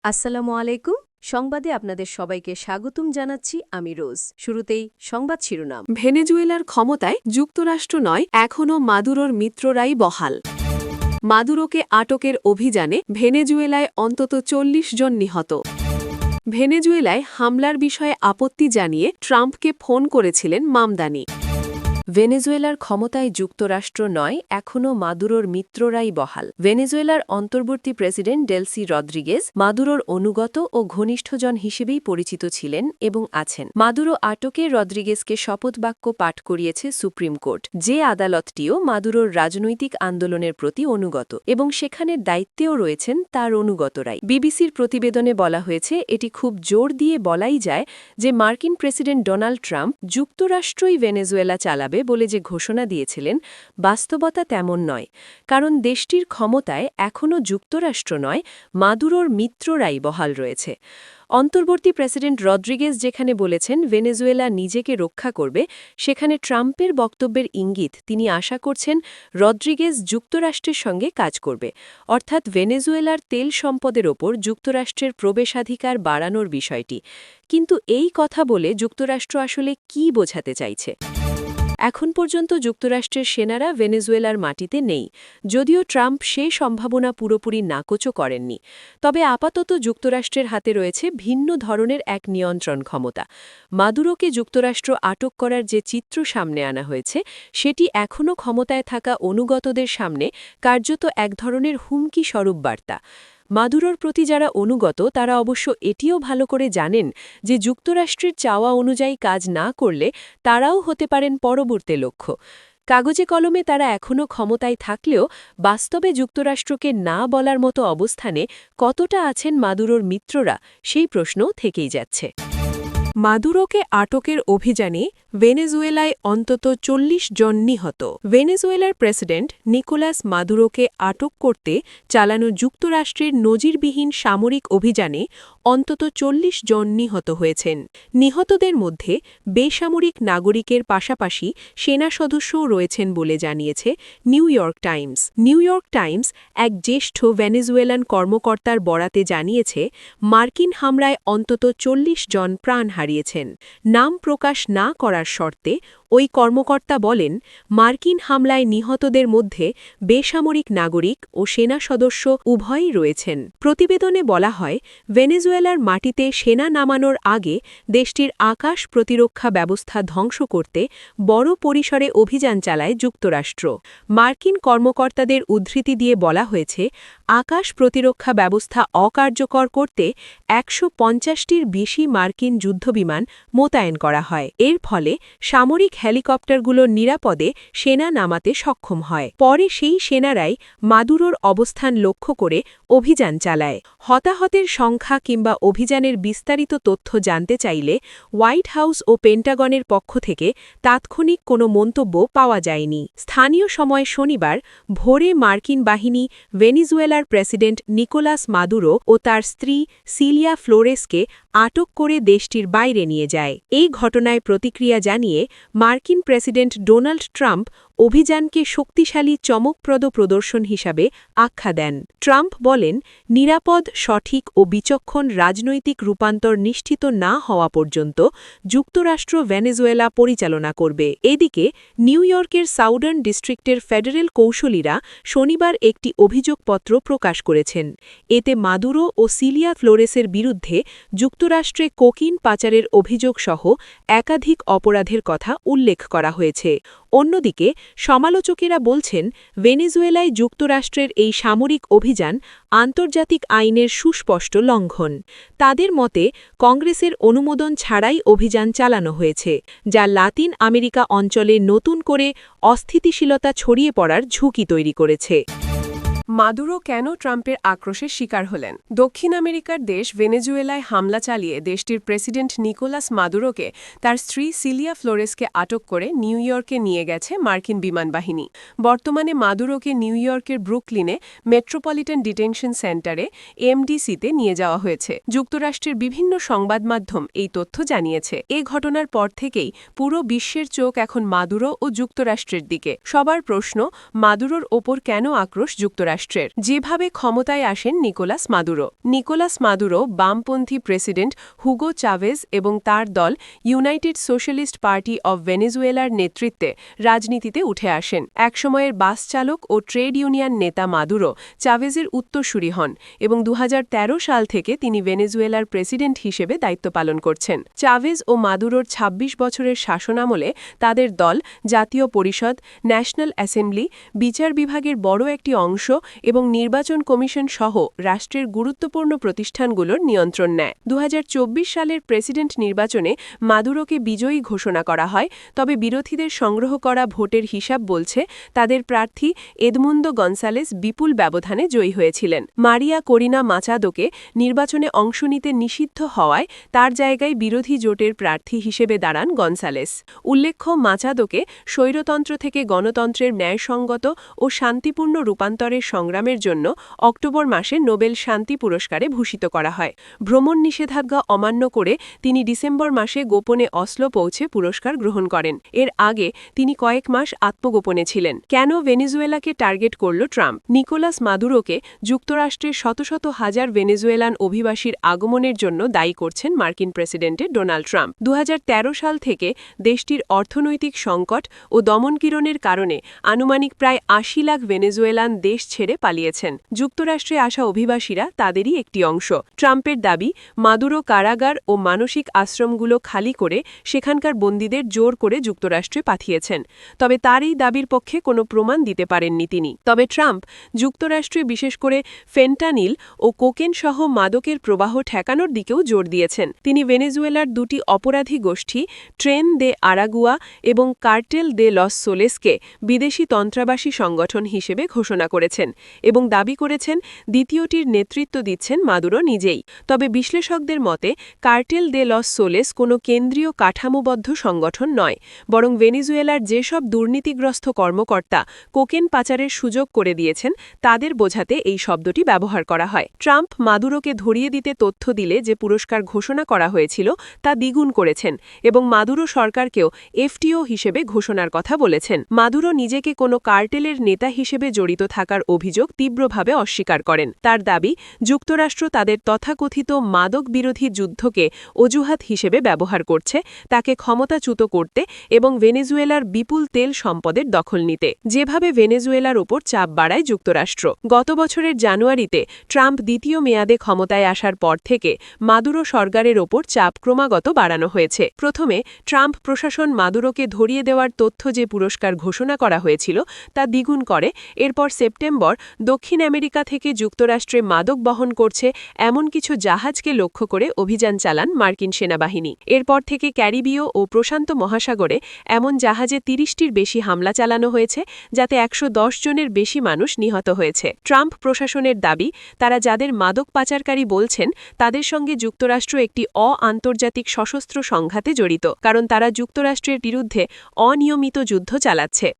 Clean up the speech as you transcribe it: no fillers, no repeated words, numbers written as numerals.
আসসালামু আলাইকুম। সংবাদে আপনাদের সবাইকে স্বাগতম জানাচ্ছি আমি রোজ। শুরুতেই সংবাদ শিরোনাম। ভেনেজুয়েলার ক্ষমতায় যুক্তরাষ্ট্র নয়, এখনও মাদুরোর মিত্ররাই বহাল। মাদুরোকে আটকের অভিযানে ভেনেজুয়েলায় অন্তত ৪০ জন নিহত। ভেনেজুয়েলায় হামলার বিষয়ে আপত্তি জানিয়ে ট্রাম্পকে ফোন করেছিলেন মামদানি। ভেনেজুয়েলার ক্ষমতায় যুক্তরাষ্ট্র নয়, এখনও মাদুরোর মিত্ররাই বহাল। ভেনেজুয়েলার অন্তর্বর্তী প্রেসিডেন্ট ডেলসি রদ্রিগেজ মাদুরোর অনুগত ও ঘনিষ্ঠজন হিসেবেই পরিচিত ছিলেন এবং আছেন। মাদুরো আটকে রদ্রিগেজকে শপথবাক্য পাঠ করিয়েছে সুপ্রিম কোর্ট, যে আদালতটিও মাদুরোর রাজনৈতিক আন্দোলনের প্রতি অনুগত এবং সেখানে দায়িত্বেও রয়েছেন তার অনুগতরাই। বিবিসির প্রতিবেদনে বলা হয়েছে, এটি খুব জোর দিয়ে বলাই যায় যে মার্কিন প্রেসিডেন্ট ডোনাল্ড ট্রাম্প যুক্তরাষ্ট্রই ভেনেজুয়েলা চালাবে বলে যে ঘোষণা দিয়েছিলেন, বাস্তবতা তেমন নয়, কারণ দেশটির ক্ষমতায় এখনও যুক্তরাষ্ট্র নয়, মাদুরোর মিত্ররাই বহাল রয়েছে। অন্তর্বর্তী প্রেসিডেন্ট রদ্রিগেজ যেখানে বলেছেন ভেনেজুয়েলা নিজেকে রক্ষা করবে, সেখানে ট্রাম্পের বক্তব্যের ইঙ্গিত তিনি আশা করছেন রদ্রিগেজ যুক্তরাষ্ট্রের সঙ্গে কাজ করবে, অর্থাৎ ভেনেজুয়েলার তেল সম্পদের ওপর যুক্তরাষ্ট্রের প্রবেশাধিকার বাড়ানোর বিষয়টি। কিন্তু এই কথা বলে যুক্তরাষ্ট্র আসলে কী বোঝাতে চাইছে? এখন পর্যন্ত যুক্তরাষ্ট্রের সেনারা ভেনেজুয়েলার মাটিতে নেই, যদিও ট্রাম্প সে সম্ভাবনা পুরোপুরি নাকচও করেননি। তবে আপাতত যুক্তরাষ্ট্রের হাতে রয়েছে ভিন্ন ধরনের এক নিয়ন্ত্রণ ক্ষমতা। মাদুরোকে যুক্তরাষ্ট্র আটক করার যে চিত্র সামনে আনা হয়েছে, সেটি এখনও ক্ষমতায় থাকা অনুগতদের সামনে কার্যত এক ধরনের হুমকি স্বরূপ বার্তা। মাদুরোর প্রতি যারা অনুগত তারা অবশ্য এটিও ভালো করে জানেন যে যুক্তরাষ্ট্রের চাওয়া অনুযায়ী কাজ না করলে তারাও হতে পারেন পরবর্তী লক্ষ্য। কাগজে কলমে তারা এখনও ক্ষমতায় থাকলেও বাস্তবে যুক্তরাষ্ট্রকে না বলার মতো অবস্থানে কতটা আছেন মাদুরোর মিত্ররা, সেই প্রশ্ন থেকেই যাচ্ছে। মাদুরোকে আটকের অভিযানে ভেনেজুয়েলায় অন্তত ৪০ জন নিহত। ভেনেজুয়েলার প্রেসিডেন্ট নিকোলাস মাদুরোকে আটক করতে চালানো যুক্তরাষ্ট্রের নজিরবিহীন সামরিক অভিযানে অন্তত ৪০ জন নিহত হয়েছেন। নিহতদের মধ্যে বেসামরিক নাগরিকের পাশাপাশি সেনা সদস্যও রয়েছেন বলে জানিয়েছে new York Times. New York Times এক জ্যেষ্ঠ ভেনেজুয়েলান কর্মকর্তার বরাতে জানিয়েছে, মার্কিন হামলায় অন্তত ৪০ জন প্রাণ হারিয়েছেন। নাম প্রকাশ না করার শর্তে ওই কর্মকর্তা বলেন, মার্কিন হামলায় নিহতদের মধ্যে বেসামরিক নাগরিক ও সেনা সদস্য উভয়ই রয়েছেন। প্রতিবেদনে বলা হয়, ভেনেজুয়েলার মাটিতে সেনা নামানোর আগে দেশটির আকাশ প্রতিরক্ষা ব্যবস্থা ধ্বংস করতে বড় পরিসরে অভিযান চালায় যুক্তরাষ্ট্র। মার্কিন কর্মকর্তাদের উদ্ধৃতি দিয়ে বলা হয়েছে, আকাশ প্রতিরক্ষা ব্যবস্থা অকার্যকর করতে ১৫০টির বেশি মার্কিন যুদ্ধবিমান মোতায়েন করা হয়। এর ফলে সামরিক হেলিকপ্টারগুলো নিরাপদে সেনা নামাতে সক্ষম হয়। পরে সেই সেনারাই মাদুরোর অবস্থান লক্ষ্য করে অভিযান চালায়। হতাহতের সংখ্যা কিংবা অভিযানের বিস্তারিত তথ্য জানতে চাইলে হোয়াইট হাউস ও পেন্টাগনের পক্ষ থেকে তাৎক্ষণিক কোনো মন্তব্য পাওয়া যায়নি। স্থানীয় সময় শনিবার ভোরে মার্কিন বাহিনী ভেনেজুয়েলার প্রেসিডেন্ট নিকোলাস মাদুরো ও তার স্ত্রী সিলিয়া ফ্লোরেসকে আটক করে দেশটির বাইরে নিয়ে যায়। এই ঘটনায় প্রতিক্রিয়া জানিয়ে মার্কিন প্রেসিডেন্ট ডোনাল্ড ট্রাম্প অভিযানকে শক্তিশালী চমকপ্রদ প্রদর্শন হিসাবে আখ্যা দেন। ট্রাম্প বলেন, নিরাপদ, সঠিক ও বিচক্ষণ রাজনৈতিক রূপান্তর নিশ্চিত না হওয়া পর্যন্ত যুক্তরাষ্ট্র ভেনেজুয়েলা পরিচালনা করবে। এদিকে নিউ ইয়র্কের সাউদার্ন ডিস্ট্রিক্টের ফেডারেল কৌশলীরা শনিবার একটি অভিযোগপত্র প্রকাশ করেছেন। এতে মাদুরো ও সিলিয়া ফ্লোরেসের বিরুদ্ধে যুক্তরাষ্ট্রে কোকিন পাচারের অভিযোগসহ একাধিক অপরাধের কথা উল্লেখ করা হয়েছে। অন্যদিকে সমালোচকেরা বলছেন, ভেনেজুয়েলায় যুক্তরাষ্ট্রের এই সামরিক অভিযান আন্তর্জাতিক আইনের সুস্পষ্ট লঙ্ঘন। তাদের মতে, কংগ্রেসের অনুমোদন ছাড়াই অভিযান চালানো হয়েছে, যা লাতিন আমেরিকা অঞ্চলে নতুন করে অস্থিতিশীলতা ছড়িয়ে পড়ার ঝুঁকি তৈরি করেছে। মাদুরো কেন ট্রাম্পের আক্রোশের শিকার হলেন? দক্ষিণ আমেরিকার দেশ ভেনেজুয়েলায় হামলা চালিয়ে দেশটির প্রেসিডেন্ট নিকোলাস মাদুরোকে তার স্ত্রী সিলিয়া ফ্লোরেসকে আটক করে নিউ ইয়র্কে নিয়ে গেছে মার্কিন বিমান বাহিনী। বর্তমানে মাদুরোকে নিউ ইয়র্কের ব্রুকলিনে মেট্রোপলিটন ডিটেনশন সেন্টারে এমডিসিতে নিয়ে যাওয়া হয়েছে। যুক্তরাষ্ট্রের বিভিন্ন সংবাদ মাধ্যম এই তথ্য জানিয়েছে। এ ঘটনার পর থেকেই পুরো বিশ্বের চোখ এখন মাদুরো ও যুক্তরাষ্ট্রের দিকে। সবার প্রশ্ন, মাদুরোর ওপর কেন আক্রোশ যুক্তরাষ্ট্রের? যুক্তরাষ্ট্রের যেভাবে ক্ষমতায় আসেন নিকোলাস মাদুরো। নিকোলাস মাদুরো বামপন্থী প্রেসিডেন্ট হুগো চাভেজ এবং তার দল ইউনাইটেড সোশ্যালিস্ট পার্টি অব ভেনেজুয়েলার নেতৃত্বে রাজনীতিতে উঠে আসেন। একসময়ের বাস চালক ও ট্রেড ইউনিয়ন নেতা মাদুরো চাভেজের উত্তরসূরি হন এবং 2013 সাল থেকে তিনি ভেনেজুয়েলার প্রেসিডেন্ট হিসেবে দায়িত্ব পালন করছেন। চাভেজ ও মাদুরোর ২৬ বছরের শাসনামলে তাদের দল জাতীয় পরিষদ, ন্যাশনাল অ্যাসেম্বলি, বিচার বিভাগের বড় একটি অংশ এবং নির্বাচন কমিশন সহ রাষ্ট্রের গুরুত্বপূর্ণ প্রতিষ্ঠানগুলোর নিয়ন্ত্রণ নেয়। 2024 সালের প্রেসিডেন্ট নির্বাচনে মাদুরোকে বিজয়ী ঘোষণা করা হয়, তবে বিরোধীদের সংগ্রহ করা ভোটের হিসাব বলছে তাদের প্রার্থী এদমুন্দো গনসালেস বিপুল ব্যবধানে জয়ী হয়েছিলেন। মারিয়া করিনা মাচাদোকে নির্বাচনে অংশ নিতে নিষিদ্ধ হওয়ায় তার জায়গায় বিরোধী জোটের প্রার্থী হিসেবে দাঁড়ান গনসালেস। উল্লেখ্য, মাচাদোকে স্বৈরতন্ত্র থেকে গণতন্ত্রের ন্যায়সঙ্গত ও শান্তিপূর্ণ রূপান্তরের সংগ্রামের জন্য অক্টোবর মাসে নোবেল শান্তি পুরস্কারে ভূষিত করা হয়। ভ্রমণ নিষেধাজ্ঞা অমান্য করে তিনি ডিসেম্বর মাসে গোপনে অসলো পৌঁছে পুরস্কার গ্রহণ করেন। এর আগে তিনি কয়েক মাস আত্মগোপনে ছিলেন। কেন ভেনেজুয়েলাকে টার্গেট করল ট্রাম্প? নিকোলাস মাদুরোকে যুক্তরাষ্ট্রের শত শত হাজার ভেনেজুয়েলান অভিবাসীর আগমনের জন্য দায়ী করছেন মার্কিন প্রেসিডেন্ট ডোনাল্ড ট্রাম্প। 2013 সাল থেকে দেশটির অর্থনৈতিক সংকট ও দমনপীড়নের কারণে আনুমানিক প্রায় ৮০ লাখ ভেনেজুয়েলান দেশ ছেড়ে পালিয়েছেন। যুক্তরাষ্ট্রে আসা অভিবাসীরা তাদেরই একটি অংশ। ট্রাম্পের দাবি, মাদুরো কারাগার ও মানসিক আশ্রমগুলো খালি করে সেখানকার বন্দীদের জোর করে যুক্তরাষ্ট্রে পাঠিয়েছেন। তবে তার এই দাবির পক্ষে কোনো প্রমাণ দিতে পারেননি তিনি। তবে ট্রাম্প যুক্তরাষ্ট্রে বিশেষ করে ফেন্টানিল ও কোকেন সহ মাদকের প্রবাহ ঠেকানোর দিকেও জোর দিয়েছেন। তিনি ভেনেজুয়েলার দুটি অপরাধী গোষ্ঠী ট্রেন দে আরাগুয়া এবং কার্টেল দে লস সোলেসকে বিদেশি তন্ত্রাবাসী সংগঠন হিসেবে ঘোষণা করেছেন এবং দাবি করেছেন দ্বিতীয়টির নেতৃত্ব দিচ্ছেন মাদুরো নিজেই। তবে বিশ্লেষকদের মতে কার্টেল দে লস সোলেস কোনো কেন্দ্রীয় কাঠামোবদ্ধ সংগঠন নয়, বরং ভেনেজুয়েলার যেসব দুর্নীতিগ্রস্ত কর্মকর্তা কোকেন পাচারের সুযোগ করে দিয়েছেন তাদের বোঝাতে এই শব্দটি ব্যবহার করা হয়। ট্রাম্প মাদুরোকে ধরিয়ে দিতে তথ্য দিলে যে পুরস্কার ঘোষণা করা হয়েছিল তা দ্বিগুণ করেছেন এবং মাদুরো সরকারকেও এফটিও হিসেবে ঘোষণার কথা বলেছেন। মাদুরো নিজেকে কোনো কার্টেলের নেতা হিসেবে জড়িত থাকার অভিযোগ তীব্রভাবে অস্বীকার করেন। তার দাবি, যুক্তরাষ্ট্র তাদের তথাকথিত মাদক বিরোধী যুদ্ধকে অজুহাত হিসেবে ব্যবহার করছে তাকে ক্ষমতাচ্যুত করতে এবং ভেনেজুয়েলার বিপুল তেল সম্পদের দখল নিতে। যেভাবে ভেনেজুয়েলার ওপর চাপ বাড়ায় যুক্তরাষ্ট্র। গত বছরের জানুয়ারিতে ট্রাম্প দ্বিতীয় মেয়াদে ক্ষমতায় আসার পর থেকে মাদুরো সরকারের ওপর চাপ ক্রমাগত বাড়ানো হয়েছে। প্রথমে ট্রাম্প প্রশাসন মাদুরোকে ধরিয়ে দেওয়ার তথ্য যে পুরস্কার ঘোষণা করা হয়েছিল তা দ্বিগুণ করে। এরপর সেপ্টেম্বর দক্ষিণ আমেরিকা থেকে যুক্তরাষ্ট্রে মাদক বহন করছে এমন কিছু জাহাজকে লক্ষ্য করে অভিযান চালান মার্কিন সেনাবাহিনী। এরপর থেকে ক্যারিবীয় ও প্রশান্ত মহাসাগরে এমন জাহাজে ৩০টির বেশি হামলা চালানো হয়েছে, যাতে ১১০ জনের বেশি মানুষ নিহত হয়েছে। ট্রাম্প প্রশাসনের দাবি, তারা যাদের মাদক পাচারকারী বলছেন তাদের সঙ্গে যুক্তরাষ্ট্র একটি আন্তর্জাতিক সশস্ত্র সংঘাতে জড়িত, কারণ তারা যুক্তরাষ্ট্রের বিরুদ্ধে অনিয়মিত যুদ্ধ চালাচ্ছে।